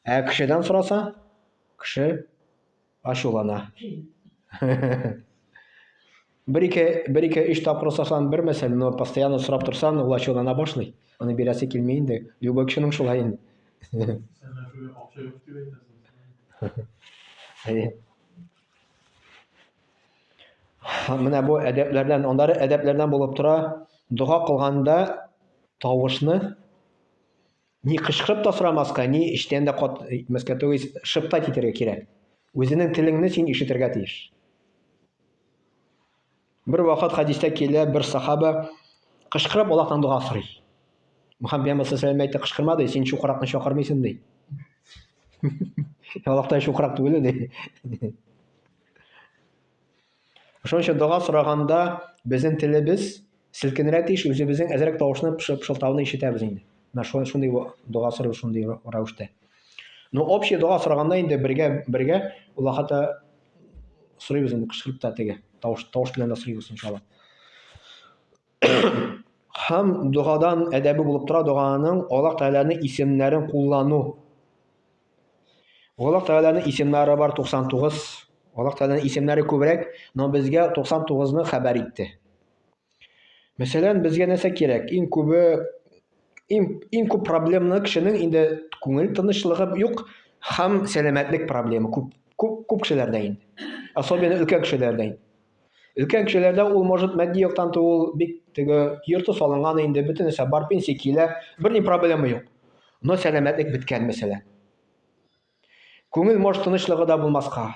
Speaker 2: ә кешедән сорасаң, кеше ачулана. Бер-ике эш тапкыр сорасаң, бер мәсәлә, но постоянно сорап торсаң, ул ачулана башлый. Аны бирәсе килми инде. Любой кешенең шулай инде. Менә бу әдәпләрдән, андары әдәпләрдән булып тора, дуга кылганда тавышны ни кычкырып та сорамаска, ни эчтән дә мәскә түгел, шыптат итәргә кирәк. Үзенең телеңне син ишетергә тиеш. Бер вакыт хадистә килә, бер сахаба кычкырып Аллаһтан дуга сорый. Мухаммад пәйгамбәр саллаллаху алейһи ва сәллям кычкырма ди, син шукыракны чакырмыйсың ди. Аллаһта шукырак түгел ди. Шуның өчен дуга сораганда безнең телебез селкенрәк тиеш, үзебезнең әзрәк тавышны пышылтауны ишетәбез инде. Менә шундый дуга сорый, шундый рәвештә. Но общий дуга сораганда инде бергә Аллаһта сорыйбыз инде кычкырып та теге тавыш белән дә сорыйбыз иншалла. Һәм дугадан әдәбе булып тора дуганың Аллаһ Тәгаләнең исемнәрен куллану. Аллаһ Тәгаләнең исемнәре бар 99. Аллаһ Тәгаләнең исемнәре күбрәк, но безгә 99-ны хәбәр итте. Мәсәлән, безгә нәрсә кирәк? Иң күп проблеманы кешенең инде күңел тынычлыгы юк һәм сәламәтлек проблема күп кешеләрдә инде. Особенно өлкән кешеләрдә инде. Өлкән кешеләрдә ул может матди яктан ул бик теге йорты салынган инде, бөтен нәрсә бар, пенсия килә, берни проблема юк. Но сәламәтлек биткән мәсәлән. Күңел может тынычлыгы да булмаска.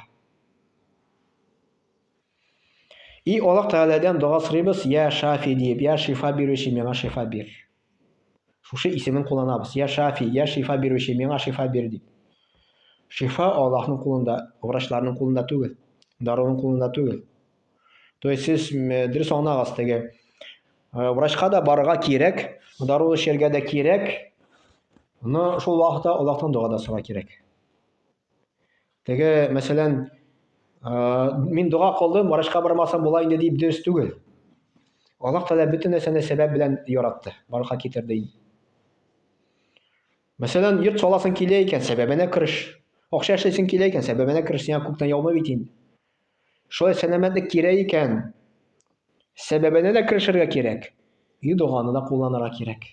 Speaker 2: И Аллаһ Тәгаләдән дуга сорыйбыз, я Шафи дип, я шифа бирүче, миңа шифа бир. Шушы исемен кулланабыз. Я Шафи, я шифа бирүче, миңа шифа бир дип. Шифа Аллаһның кулында, врачларның кулында түгел, даруның кулында түгел. То есть сез дөрес аңлагыз теге. Врачка да барырга кирәк, дару эчәргә дә кирәк. Но шул вакытта Аллаһтан дуга да сорарга кирәк. Теге, мәсәлән, мин дуга кылдым, врачка бармасам була инде дип дөрес түгел. Аллаһ Тәгалә бөтен нәрсәне сәбәп белән яратты, барырга китерде. Мәсәлән, йорт саласың килә икән, сәбәбенә кереш. Акча эшләсең килә икән, сәбәбенә кереш, сиңа күктән яумый бит инде. Шулай сәламәтлек кирәк икән, сәбәбенә дә керешергә кирәк. И дуганы да кулланырга кирәк.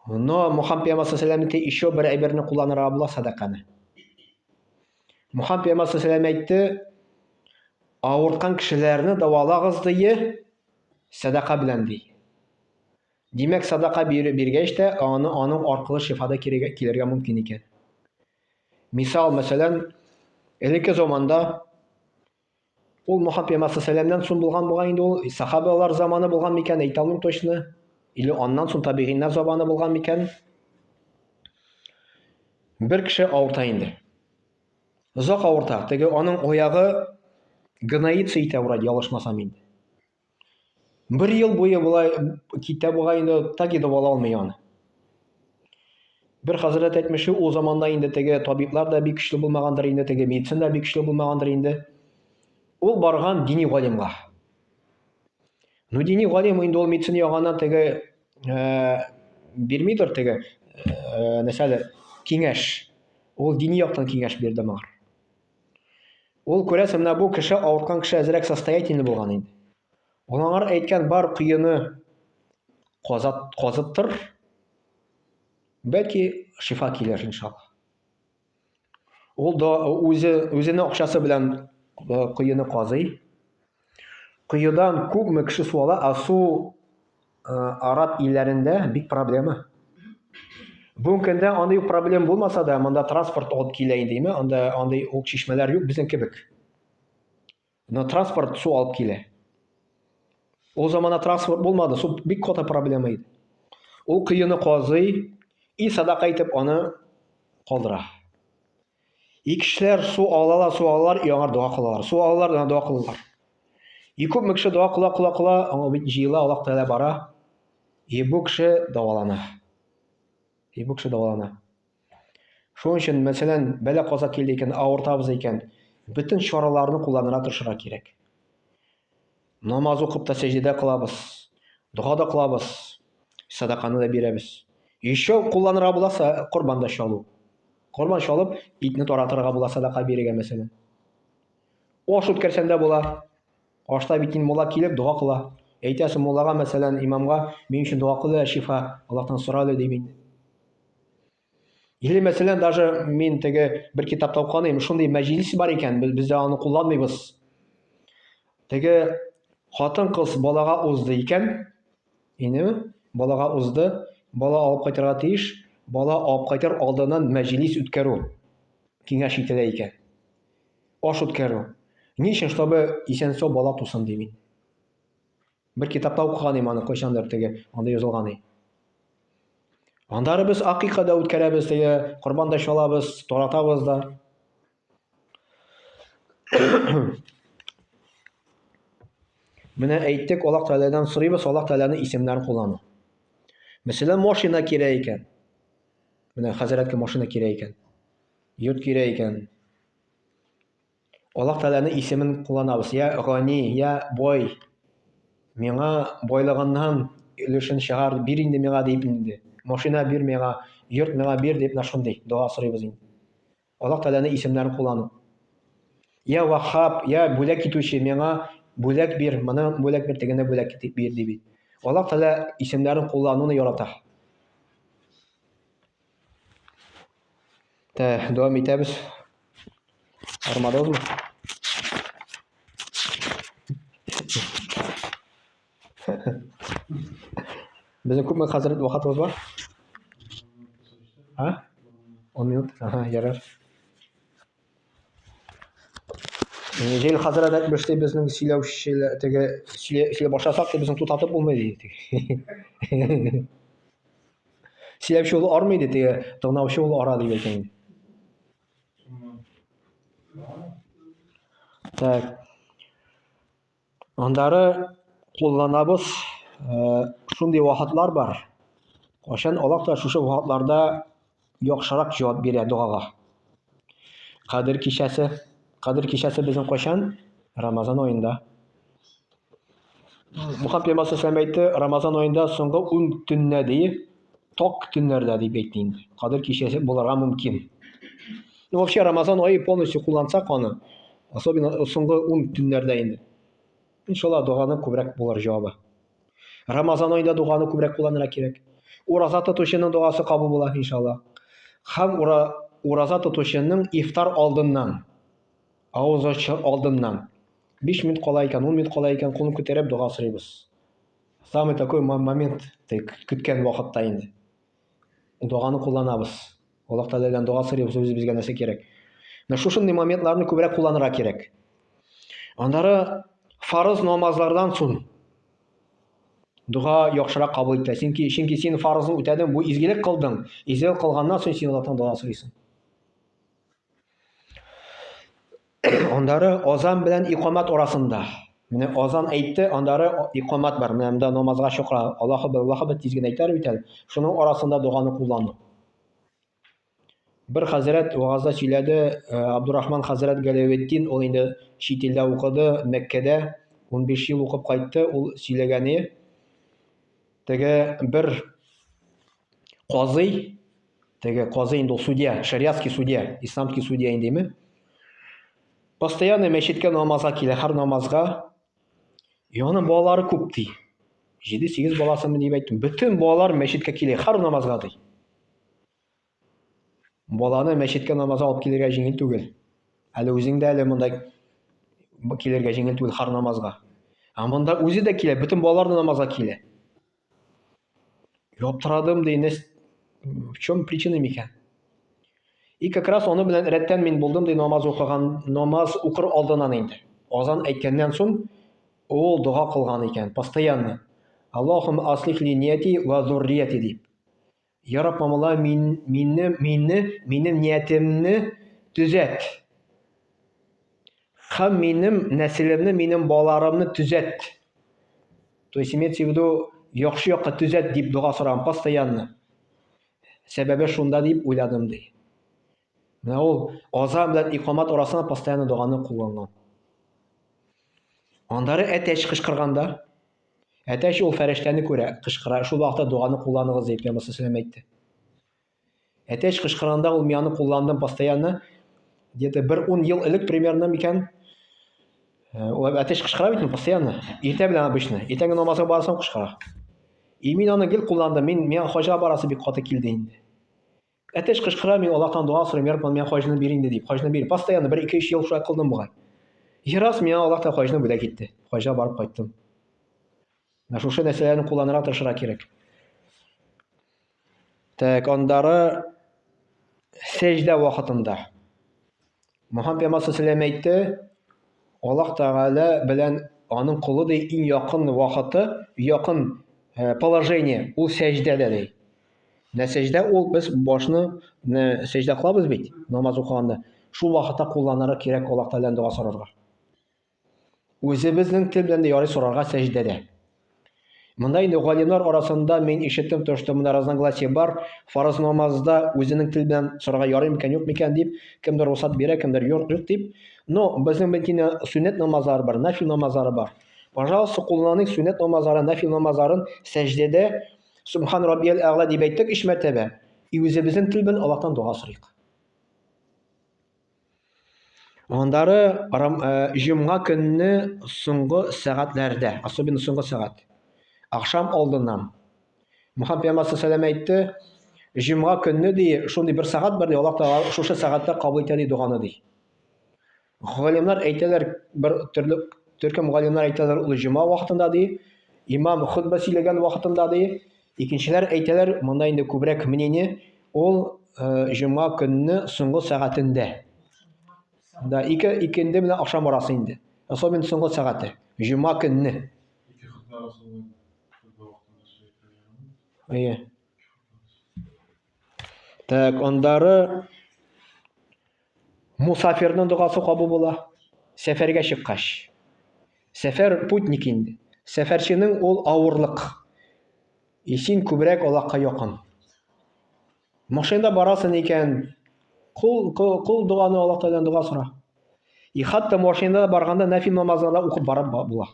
Speaker 2: Но Мухаммад пәйгамбәр саллаллаху алейһи ва сәллям еще бер әйберне кулланырга була, садаканы. Мухаммад пәйгамбәр саллаллаху алейһи ва сәллям әйтте, авырткан кешеләрне давалагыз ди, садака белән ди. Димәк, садака биргәч тә аның аркылы шифада килергә мөмкин икән. Мисал, мәсәлән, элекке заманда Ул Мөхәммәд пәйгамбәр сәламнән соң булган буган инде ул сахабалар заманы булган микән әйтә алмыйм точно. Или аннан соң табигиннәр заманы булган микән. Бер кеше авырта инде. Озак авырта. Теге аның аягы гноится итә вроде ялышмасам инде. Бер ел буе булай китә бугай инде так иде ала алмый аны. Бер хәзрәт әйтмеши, ул заманда инде теге табиблар да бик көчле булмагандыр инде, теге медицина да бик көчле булмагандыр инде. Ул барган дини галимга. Ну дини галим инде ул медицина ягыннан теге бирмидер теге нәрсәле киңәш. Ул дини яктан киңәш бирде моңа. Ул күрәсең, менә бу кеше авырткан кеше әзрәк состоятельный булган инде. Ул аңар әйткән бар кыены казыттыр. Бәлки шифа килер иншаллах. Ул да үзенең акчасы белән кыены казый. Кыедан күпме кеше су ала, а су араб илләрендә бик проблема. Бүгенге көндә андый проблема булмаса да, монда транспорт алып килә инде, андый ул чишмәләр юк безнең кебек. Но транспорт су алып килә. Ул заманда транспорт булмады, су бик каты проблема иде. Ул кыены казый, и садака итеп аны калдыра. И кешеләр су алалар, и аңар дуа кылалар. Су алалар, дуа кылалар. И күпме кеше дуа кыла, аңа бит җыела, Аллаһ Тәгалә бара. И бу кеше дәвалана. Шуның өчен, мәсәлән, бәла каза килде икән, авыртабыз икән, бөтен чараларны кулланырга тырышырга кирәк. Намаз укып та сәҗдә кылабыз, дуа да кылабыз, садаканы да бирәбез. Еще кулланырга буласа, курбан да чалу. Курбан чалып, итне таратырга була садака бирергә мәсәлән. Аш үткәрсәң дә була. Ашта бит мулла килеп дуа кыла. Әйтәсең муллага мәсәлән, имамга, мин өчен дуа кылы, шифа, Аллаһтан соралы дип инде. Или мәсәлән, даже мин теге бер китапта укыган, шундый мәҗлис бар икән, без дә аны кулланмыйбыз. Теге хатын-кыз балага узды икән, инеме? Балага узды, бала алып кайтырга тиеш, бала алып кайтыр алдыннан мәҗлис үткәрү. Киңәш ителә икән. Аш үткәрү. Ни өчен, чтобы исән-сау бала тусын дим. Бер китапта укыган аны кайчандыр теге, анда язылган. Андары без акыйкада үткәрәбез, теге курбан да чалабыз, таратабыз да. Менә әйттек, Аллаһ Тәгаләдән сорыйбыз, Аллаһ Тәгаләнең исемнәрен куллану. Мәсәлән, машина кирәк икән. Менә хәзрәткә машина кирәк икән. Йорт кирәк икән. Аллаһ Тәгаләнең исемен кулланабыз. Я Гани, я Бой. Миңа байлыгыннан өлешен чыгар, бир инде миңа дип инде. Машина бир миңа, йорт миңа бир дип нашундый дуа сорыйбыз инде. Аллаһ Тәгаләнең исемнәрен куллану. Я Ваххаб, я бүләк итүче, миңа бүләк бир, моны бүләк бир, тегене бүләк итеп бир дип. Аллаһ Тәгалә исемнәрен куллануны ярата. Дәвам итәбез. Армадозмы? Безнең күпме хәзрәт вакытыбыз бар? 10 минут. Ярар. Җәйл хәзрәт әйтмешти, безнең сөйләүчеләр теге сөйләп башласак, безнең тутатып булмый ди. Сөйләүче ул армый ди, теге тыңлаучы ул ара дип әйткән. Так. Андары кулланабыз, шундый вакытлар бар. Кашан Аллаһ та шушы вакытларда яхшырак җавап бирә дуага. Кадер кичәсе безнең кашан? Рамазан аенда. Мөхәммәд пәйгамбәр сәлләмә әйтте, Рамазан аенда соңгы 10 төннә ди, ток төннәрдә дип әйтте инде. Кадер кичәсе булырга мөмкин. Ну вообще Рамазан ае полностью куллансак аны, особенно соңгы 10 төннәрдә инде. Иншаллах дуаны күбрәк булыр җавабы. Рамазан аенда дуаны күбрәк кулланырга кирәк. Ураза тотучының дуасы кабул була иншаллах. Һәм ураза тотучының ифтар алдыннан, авыз ачу алдыннан 5 минут кала икән, 10 минут кала икән, кулын күтәреп дуга сорыйбыз. Самый такой момент көткән вакытта инде. Дуаны кулланабыз. Аллаһ Тәгаләдән дуга сорыйбыз, үзебезгә нәрсә кирәк. Менә шушындай моментларны күбрәк кулланырга кирәк. Аннары фарыз намазлардан соң дуа яхшырак кабул ителә. Чөнки син фарызны үтәдең, бу изгелек кылдың. Изгелек кылганнан соң син Аллаһтан дуа сорыйсың. Аннары азан белән икамат арасында. Менә азан әйтте, аннары икамат бар. Менә монда намазга чакыра. Аллаһы бит тиз генә әйтер бит әле. Шуның арасында дуаны куллану. Бер хәзрәт вагызда сөйләде, Абдурахман хәзрәт Галәветдин, ул инде чит илдә укыды, Мәккәдә 15 ел укып кайтты, ул сөйләгәне. Теге бер казый, инде ул судья, шариатский судья, исламский судья индеме? Постоянно мәчеткә намазга килә, һәр намазга. Яның балалары күп ди. 7-8 баласымы дип әйттем. Бөтен балалар мәчеткә килә, һәр намазга ди. Баланы мәчеткә намазга алып килергә җиңел түгел. Әле үзең дә әле монда килергә җиңел түгел һәр намазга. Монда үзе дә килә, бөтен балалар да намазга килә. Яптырадым ди, в чем причина микән? И как раз оны белән рәттән мин булдым ди, намаз укыр алдыннан инде. Азан әйткәннән соң ул дуа кылган икән, постоянно. Аллаһумма аслих ли нияти ва зуррияти дип. Я Рабб, Алла, минем ниятемне төзәт. Һәм минем нәселемне, минем балаларымны төзәт. То есть имеется в виду яхшы якка төзәт дип дуа сораган постоянно. Сәбәбе шунда дип уйладым ди. Менә ул азан белән икамат арасында постоянно дуаны кулланган. Аннары әтәч кычкырганда, әтәч ул фәрештәне күрә, кычкыра, шул вакытта дуаны кулланыгыз дип Пәйгамбер саллаллаху алейхи ва әйтте. Әтәч кычкырганда ул мияны кулландым постоянно. Где-то 10 ел элек примерно микән. Ул әтәч кычкыра бит постоянно. Иртә белән обычно. Иртәнге намазга барсам кычкыра. И мин аны гел кулландым. Мин хаҗга барасы бик каты килде инде. Әтәч кычкыра, мин Аллаһтан дуа сорыйм, Ярабб, миңа хаҗны бир инде дип. Хаҗны бир. Постоянно 1-2-3 ел шулай кылдым бугай. Ярас миңа Аллаһ хаҗны бүләк итте. Хаҗга барып кайттым. Шушы нәрсәләрне кулланырга тырышырга кирәк. Так, аннары сәҗдә вакытында. Мөхәммәд Пәйгамбер саллаллаху алейхи ва әйтте, Аллаһ Тәгалә белән аның кулы ди иң якын вакыты, якын положение ул сәҗдәдә ди. Сәҗдә ул без башны сәҗдә кылабыз бит, намаз укыганда. Шул вакытта кулланырга кирәк Аллаһ Тәгаләдән дуа сорарга. Үзебезнең тел белән дә ярый сорарга сәҗдәдә. Монда инде галимнар арасында мин ишеттем, что монда разногласие бар. Фарыз намазда үзенең тел белән сорарга ярый микән, юк микән дип, кемдер рөхсәт бирә, кемдер юк дип. Но безнең бәлки суннәт намазлары бар, нафил намазлары бар. Пожалуйста, кулланыйк суннәт намазларын, нафил намазларын сәҗдәдә Субхан Раббиял А'ла дип әйттек 3 мәртәбә. И үзебезнең тел белән Аллаһтан дуа сорыйк. Аннары җомга көнне соңгы сәгатьләрдә, особенно соңгы сәгать. Акшам алдыннан. Мөхәммәд Пәйгамбер саллаллаху алейхи ва әйтте, җомга көнне ди, шундый бер сәгать бар ди, Аллаһ Тәгалә шушы сәгатьтә кабул итә ди дуаны ди. Галимнар әйтәләр, бер төркем галимнар әйтәләр, ул җомга вакытында ди, имам хутба сөйләгән вакытында ди. Икенчеләр әйтәләр, монда инде күбрәк мнение, ул җомга көнне соңгы сәгатендә. Да, икенде белән акшам арасы инде. Особенно соңгы сәгате. Җомга көнне. Әйе. Так, аннары мусафирның дуасы кабул була. Сәфәргә чыккач. Сәфәр путник инде. Сәфәрченең ул авырлык. Син күбрәк Аллаһка якын. Машинада барасың икән, кул дуаны Аллаһ Тәгаләдән дуа сора. И хатта машинада барганда нафил намазында укып барып була.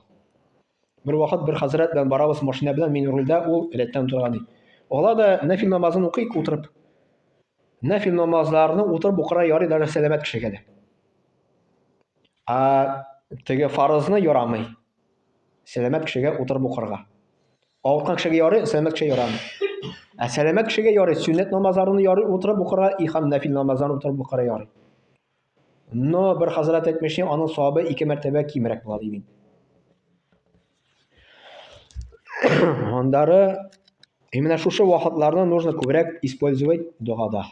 Speaker 2: Бер вакыт бер хәзрәт белән барабыз машина белән, мин рульдә, ул рәттән торган ди. Алар да нафил намазын укыйк утырып. Нафил намазларны утырып укыра ярый да сәламәт кешегә дә. Теге фарызны ярамый. Сәламәт кешегә утырып укырга. Авыркан кешегә ярый, сәламәт кешегә ярамый. Сәламәт кешегә ярый, суннәт намазларны ярый утырып укырга, и һәм нафил намазларны утырып укырга ярый. Но бер хәзрәт әйтмешни, аның савабы 2 мәртәбә кимрәк була ди. Аннары именно шушы вакытларны нужно күбрәк использовать дуада.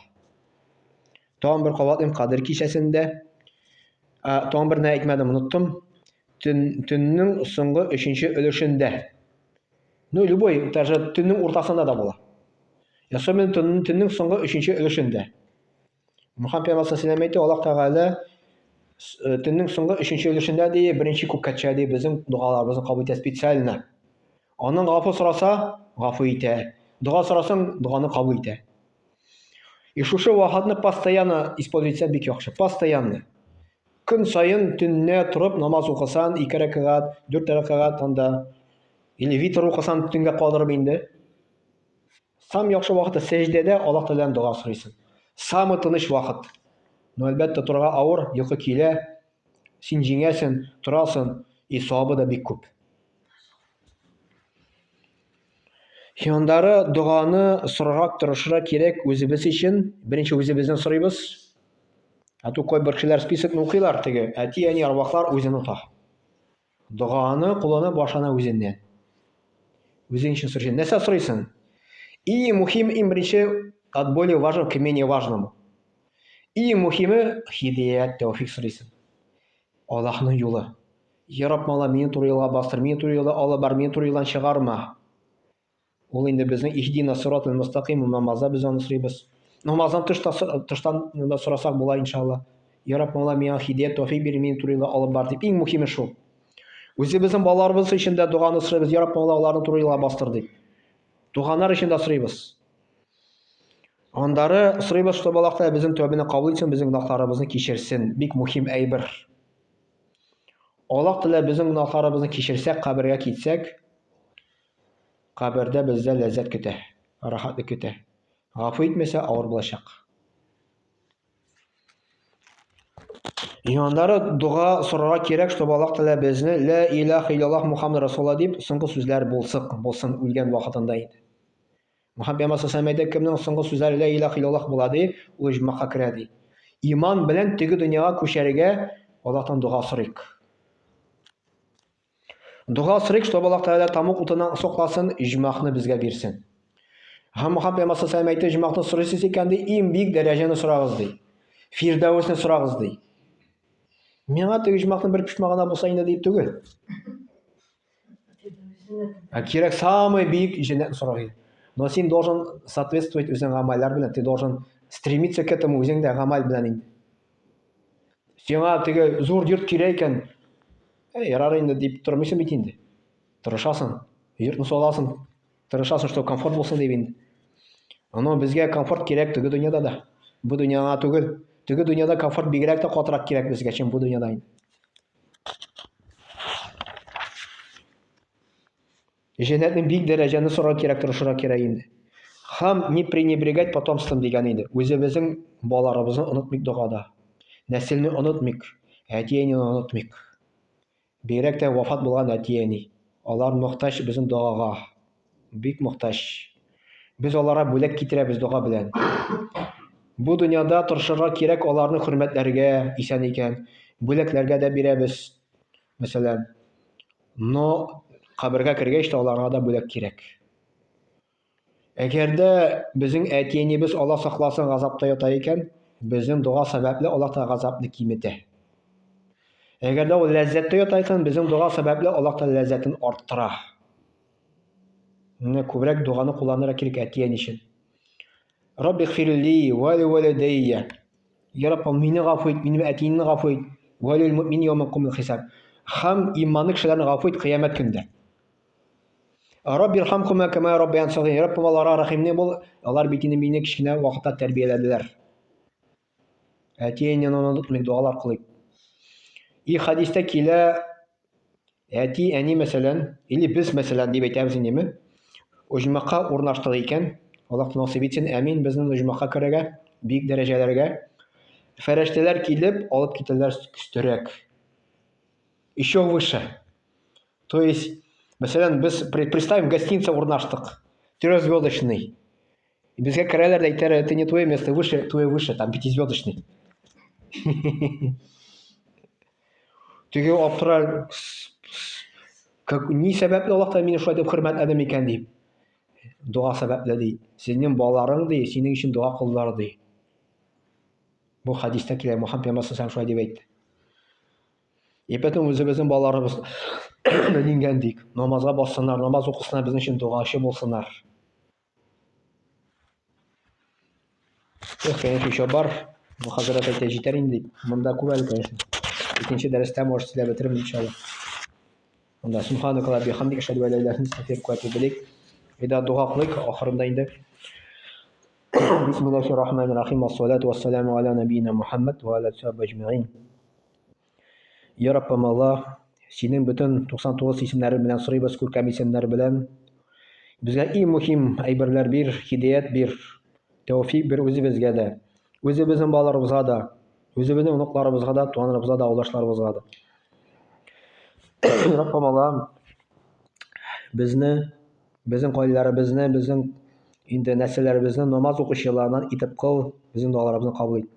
Speaker 2: Тагын бер кабатлыйм, Кадер кичәсендә. Тагын бер нәрсә әйтмәдем, оныттым. Төннең соңгы 3-нче өлешендә. Ну, любой, даже төннең уртасында да була. Особенно төннең соңгы 3-нче өлешендә. Мөхәммәд пәйгамбәр саллаллаһу әйтте, Аллаһ Тәгалә төннең соңгы 3-нче өлешендә ди, беренче күккә төшә ди, безнең дугаларыбызны кабул итә специально. Аның гафу сораса, гафу итә. Дуга сорасаң, дуганы кабул итә. И шушы вакытны постоянно используйтса бик яхшы, постоянно. Көн сайын төнне торып намаз укысаң, 2 рәкъат, 4 рәкъат анда, или витр укысаң төнгә калдырып инде. Сам яхшы вакыты сәҗдәдә Аллаһ Тәгаләдән дуга сорыйсың. Самый тыныч вакыт. Но әлбәттә торырга авыр, йокы килә, син җиңәсең, торасың, и савабы да бик күп. Яндары дуганы сорарга тырышырга кирәк үзебез өчен. Беренче үзебездән сорыйбыз. Ату кайбер кешеләр списокны укыйлар теге, әти, әни, арвахлар үзен ота. Дуганы куллана башлана үзеннән. Үзең өчен сорыйсың. Нәрсә сорыйсың? И мухим, и беренче от более важного к менее важному. И мухиме хидаят, тәүфик сорыйсың. Аллаһның юлы. Я Рабб, мала мине туры юлга бастыр, мине туры юлда алып бар, мине туры юлдан чыгарма. Ул инде безнең иһдина сиратал мустақим намазда без аны сорыйбыз. Намаздан тыштан да сорасак була иншалла. Я Рабб, мала миңа хидаят, тәүфик бир, мине туры юлда алып бар дип. Иң мухиме шул. Үзебезнең балаларыбыз өчен дә дуганы сорыйбыз. Я Рабб, мала аларны туры юлга бастыр дип. Дуганнар өчен дә сорыйбыз. Андары сорыйбыз, чтобы Аллаһ Тәгалә безнең тәүбәне кабул итсен, безнең гөнаһларыбызны кичерсен. Бик мухим әйбер. Аллаһ Тәгалә безнең гөнаһларыбызны кичерсәк, кабергә китсәк, кабердә бездә ләззәт көтә, рахатлык көтә. Гафу итмәсә, авыр булачак. Андары дуга сорарга кирәк, чтобы Аллаһ Тәгалә безне ла илаха илляллаһ Мухаммад Расулуллаһ дип соңгы сүзләр булсын үлгән вакытында инде. Мөхәммәд пәйгамбәр саллаллаһу әйтә, кемнең соңгы сүзләре ла илаха илляллаһ була ди, ул иҗмаға керә ди. Иман белән теге дөньяга күчәргә Аллаһтан дуга сорыйк. Дуга сорыйк, чтобы Аллаһ Тәгалә тамук утыннан сакласын, иҗмаһны безгә бирсен. Һәм Мөхәммәд пәйгамбәр саллаллаһу әйтә, иҗмаһны сорыйсыз икән ди, иң бик дәрәҗәне сорагыз ди. Фирдәүсне сорагыз ди. Миңа теге иҗмаһны бер пишмагына булса инде дип түгел. Кирәк самый бик җәннәтне сорагыз. Но син должен соответствовать үзең гамәлләр белән, ты должен стремиться к этому үзең дә гамәл белән инде. Сиңа теге зур йорт кирәк икән, ярар инде дип тормыйсың бит инде. Тырышасың, йортны саласың, тырышасың, что комфорт булсын дип инде. Но безгә комфорт кирәк теге дөньяда да. Бу дөньяга түгел. Теге дөньяда комфорт бигрәк тә катырак кирәк безгә, чем бу дөньяда инде. Җәннәтнең бик дәрәҗәне сорарга кирәк, тырышырга кирәк инде. Һәм не пренебрегать потомством дигән инде. Үзебезнең балаларыбызны онытмыйк дугада. Нәселне онытмыйк, әти-әнине онытмыйк. Бигрәк тә вафат булган әти-әни. Алар мохтаҗ безнең дугага. Бик мохтаҗ. Без аларга бүләк китерәбез дуга белән. Бу дөньяда тырышырга кирәк аларны хөрмәтләргә, исән икән, бүләкләргә дә бирәбез. Мәсәлән, но кабергә кергәч тә аларга да бүләк кирәк. Әгәр дә безнең әти-әнибез Алла сакласын газапта ята икән, безнең дуга сәбәпле Аллаһ та газапны киметә. Әгәр дә ул ләззәттә ята икән, безнең дуга сәбәпле Аллаһ та ләззәтен арттыра. Менә күбрәк дуганы кулланырга кирәк әти-әни өчен. Рабби гфирли ва ли валидайя. Я Рабб, мине гафу ит, минем әтиемне гафу ит. Ва лил муъмин йаума якумул хисаб. Һәм иманлы кешеләрне гафу ит кыямәт көндә. Рабби ирхамхума кама раббиян сагир. Раббым, аларга рәхимле бул. Алар бит инде мине кичкенә вакытта тәрбияләделәр. Әти-әнине онытмыйк, дуалар кылыйк. И хадистә килә, әти-әни мәсәлән, или без мәсәлән дип әйтәбез инде. Уҗмакка урнаштык икән, Аллаһ насыйп итсен, әмин, безнең уҗмакка керергә, бик дәрәҗәләргә. Фәрештәләр килеп, алып китәләр өстәрәк. Еще выше. То есть, мәсәлән, без представим, гостиница урнаштык, 3-звездочный. И безгә керәләр дә әйтәләр, это не твое место, выше, твое выше, там 5-звездочный. Теге аптырар, ни сәбәпле Аллаһ та мине шулай дип хөрмәтләде икән дип. Дуга сәбәпле ди. Сезнең балаларың ди, синең өчен дуга кылдылар ди. Бу хадистә килә, Мөхәммәд пәйгамбәр саллаллаһу шулай дип әйтте. Епетем үзебезнең балаларыбыз дингән дик. Намазга бассыннар, намаз укысыннар, безнең өчен дуачы булсыннар. Конечно, еще бар. Но хәзрәт әйтә җитәр инде. Монда күп әле, конечно. Икенче дәрестә может сөйләп бетерим иншалла. Монда субханакалла бихамдик ашһаду ан ла илаха илля анта астагфирука ва атубу илейк. Ида дуга кылыйк ахырында инде. Бисмиллаһир-рахманир-рахим. Ва-ссалату ва-ссаламу аля набийина Мухаммад ва аля сахбе аҗмаин. Я Раббым Аллаһ, синең бөтен 99 исемнәре белән сорыйбыз, күркәм исемнәр белән. Безгә иң мөһим әйберләр бир, һидаят бир, тәүфик бир үзебезгә дә. Үзебезнең балаларыбызга да, үзебезнең онукларыбызга да, туганнарыбызга да, авылдашларыбызга да. Раббым Аллаһ, безне, безнең гаиләләребезне, безнең инде нәселләребезне намаз укучылардан итеп кыл, безнең дуаларыбызны кабул ит.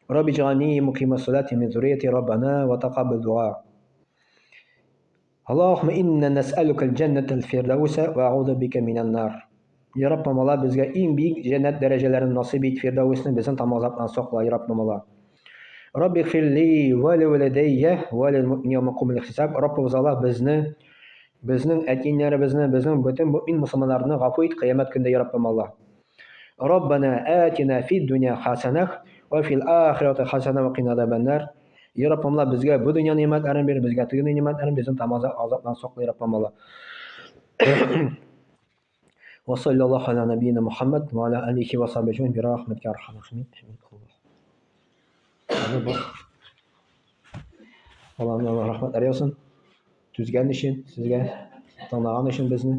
Speaker 2: Рабби җ'ални муқима ссалати мин зуррияти Раббана ва тaqabbal дуа. Аллаһумма инна нас'алука аль-джанната аль-фирдауса ва а'удhu бика минан нар. Я Раббым Аллаһ, безгә иң бик җәннәт дәрәҗәләрен насыйп ит, фирдаусны безнең тамазаптан сакла, Я Раббым Аллаһ. Рабби гфирли ва ли валидайя ва лил муъминина йawma yaqumul хисаб. Раббыбыз Аллаһ, безнең әтиләребезне, безнең бөтен муъмин мусламаннарны гафу ит кыямәт көндә, Я Раббым Аллаһ. Раббана атина фид дуня хасанах ва фил ахирати хасана ва қина азабан нар. Я Раббым Аллаһ, безгә бу дөнья нимәтләрен бир, безгә теге нимәтләрен, безнең тамаза азаптан сакла, Я Раббым Аллаһ. Ва саллаллаһу аля набийина Мухаммад ва аля алихи ва сахбиhi аҗмаин би рахматика архамар рахимин. Аллаһның рәхмәтләре яусын. Түзгән өчен, сезгә, тыңлаган өчен безне.